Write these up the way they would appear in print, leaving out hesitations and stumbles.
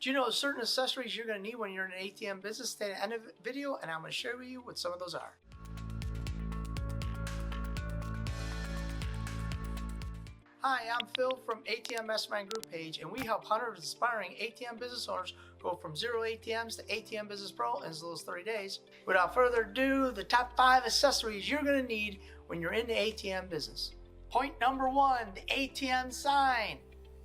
Do you know certain accessories you're going to need when you're in an ATM business? Stay at the end of the video and I'm going to share with you what some of those are. Hi, I'm Phil from ATM Mastermind Group page, and we help hundreds of aspiring ATM business owners go from 0 ATMs to ATM Business Pro in as little as 30 days. Without further ado, the top 5 accessories you're going to need when you're in the ATM business. Point number 1, the ATM sign.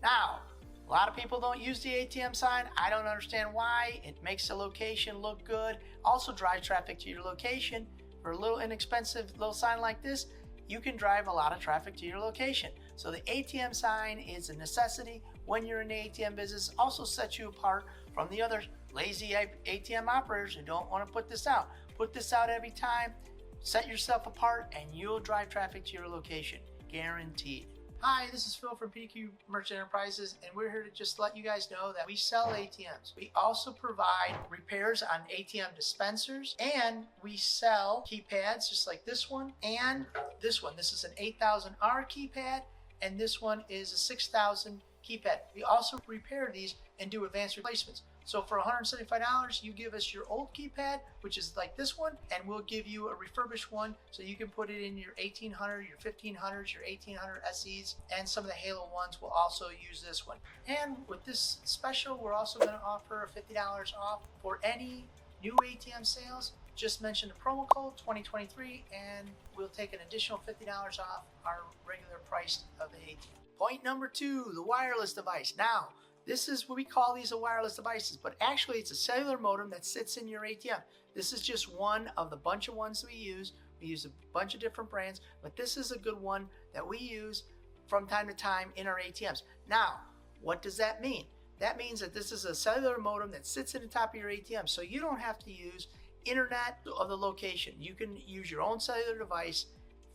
Now, a lot of people don't use the ATM sign. I don't understand why. It makes the location look good. Also drives traffic to your location. For a little inexpensive little sign like this, you can drive a lot of traffic to your location. So the ATM sign is a necessity when you're in the ATM business. Also sets you apart from the other lazy ATM operators who don't want to put this out. Put this out every time, set yourself apart, and you'll drive traffic to your location, guaranteed. Hi, this is Phil from PDQ Merchant Enterprises, and we're here to just let you guys know that we sell ATMs. We also provide repairs on ATM dispensers, and we sell keypads just like this one and this one. This is an 8000R keypad, and this one is a 6000 keypad. We also repair these and do advanced replacements. So for $175, you give us your old keypad, which is like this one, and we'll give you a refurbished one so you can put it in your 1800, your 1500s, your 1800 SEs, and some of the Halo ones will also use this one. And with this special, we're also going to offer $50 off for any new ATM sales. Just mention the promo code 2023 and we'll take an additional $50 off our regular price of the ATM. Point number 2, the wireless device. Now, this is what we call these wireless devices, but actually it's a cellular modem that sits in your ATM. This is just one of the bunch of ones we use. We use a bunch of different brands, but this is a good one that we use from time to time in our ATMs. Now, what does that mean? That means that this is a cellular modem that sits in the top of your ATM, so you don't have to use internet of the location. You can use your own cellular device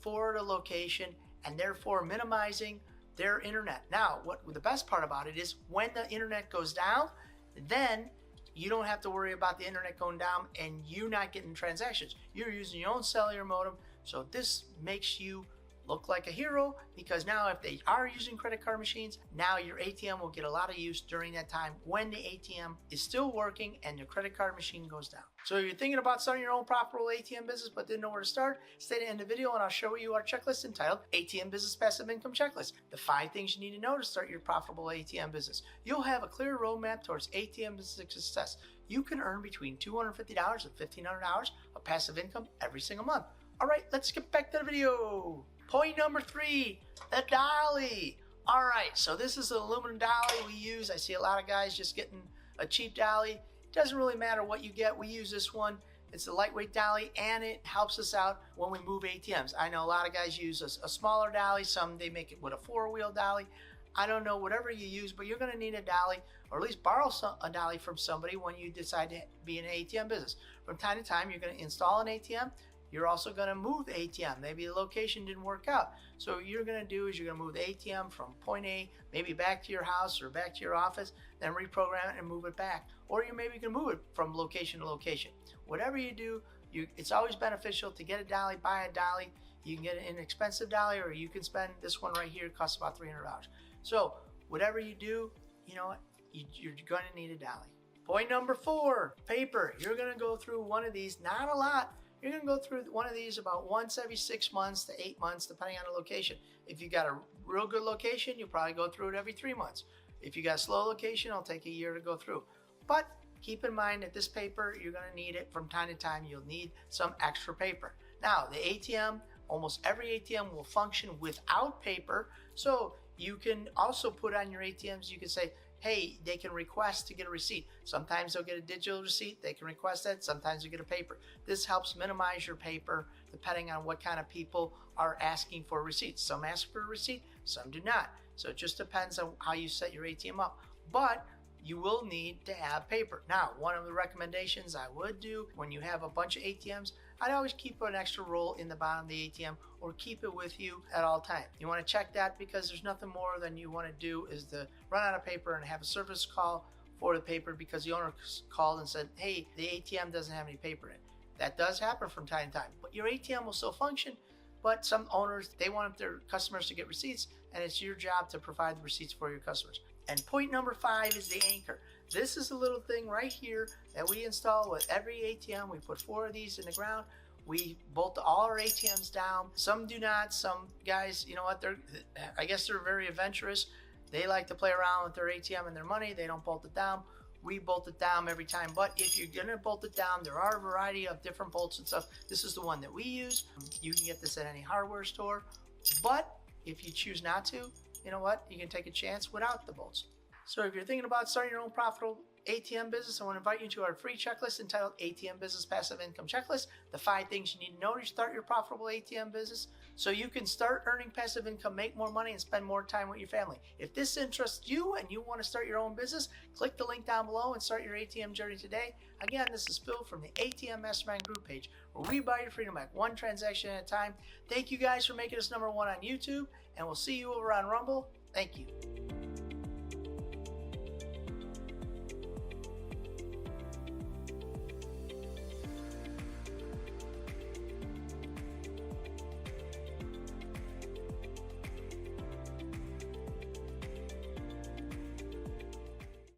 for the location and therefore minimizing their internet. Now, what the best part about it is when the internet goes down, then you don't have to worry about the internet going down and you not getting transactions. You're using your own cellular modem, so this makes you look like a hero, because now if they are using credit card machines, now your ATM will get a lot of use during that time when the ATM is still working and the credit card machine goes down. So if you're thinking about starting your own profitable ATM business but didn't know where to start, stay to the end of the video and I'll show you our checklist entitled ATM Business Passive Income Checklist. The 5 things you need to know to start your profitable ATM business. You'll have a clear roadmap towards ATM business success. You can earn between $250 and $1,500 of passive income every single month. All right, let's get back to the video. Point number 3, the Dolly. All right, so this is an aluminum Dolly we use. I see a lot of guys just getting a cheap Dolly. It doesn't really matter what you get. We use this one. It's a lightweight Dolly, and it helps us out when we move ATMs. I know a lot of guys use a smaller Dolly. Some, they make it with a 4-wheel Dolly. I don't know, whatever you use, but you're going to need a Dolly, or at least borrow a Dolly from somebody when you decide to be in an ATM business. From time to time, you're going to install an ATM. You're also going to move the ATM. Maybe the location didn't work out. So what you're going to do is you're going to move the ATM from point A, maybe back to your house or back to your office, then reprogram it and move it back. Or you're maybe going to move it from location to location. Whatever you do, it's always beneficial to get a Dolly, buy a Dolly. You can get an inexpensive Dolly, or you can spend this one right here. It costs about $300. So whatever you do, you know what? You're going to need a Dolly. Point number 4, paper. You're going to go through one of these, not a lot. You're going to go through one of these about once every 6 months to 8 months, depending on the location. If you got a real good location, you'll probably go through it every 3 months. If you got a slow location, it'll take a year to go through. But keep in mind that this paper, you're going to need it from time to time. You'll need some extra paper. Now, the ATM, almost every ATM will function without paper. So you can also put on your ATMs, you can say, hey, they can request to get a receipt. Sometimes they'll get a digital receipt. They can request that. Sometimes they get a paper. This helps minimize your paper depending on what kind of people are asking for receipts. Some ask for a receipt, some do not. So it just depends on how you set your ATM up. But you will need to have paper. Now, one of the recommendations I would do when you have a bunch of ATMs, I'd always keep an extra roll in the bottom of the ATM or keep it with you at all times. You want to check that because there's nothing more than you want to do is to run out of paper and have a service call for the paper because the owner called and said, hey, the ATM doesn't have any paper in it. That does happen from time to time, but your ATM will still function. But some owners, they want their customers to get receipts, and it's your job to provide the receipts for your customers. And point number 5 is the anchor. This is a little thing right here that we install with every ATM. We put 4 of these in the ground. We bolt all our ATMs down. Some do not. Some guys, you know what, I guess they're very adventurous. They like to play around with their ATM and their money. They don't bolt it down. We bolt it down every time. But if you're gonna bolt it down, there are a variety of different bolts and stuff. This is the one that we use. You can get this at any hardware store. But if you choose not to, you know what, you can take a chance without the bolts. So if you're thinking about starting your own profitable ATM business, I want to invite you to our free checklist entitled ATM Business Passive Income Checklist, the 5 things you need to know to start your profitable ATM business so you can start earning passive income, make more money, and spend more time with your family. If this interests you and you want to start your own business, click the link down below and start your ATM journey today. Again, this is Phil from the ATM Mastermind Group page, where we buy your freedom back 1 transaction at a time. Thank you guys for making us #1 on YouTube, and we'll see you over on Rumble. Thank you.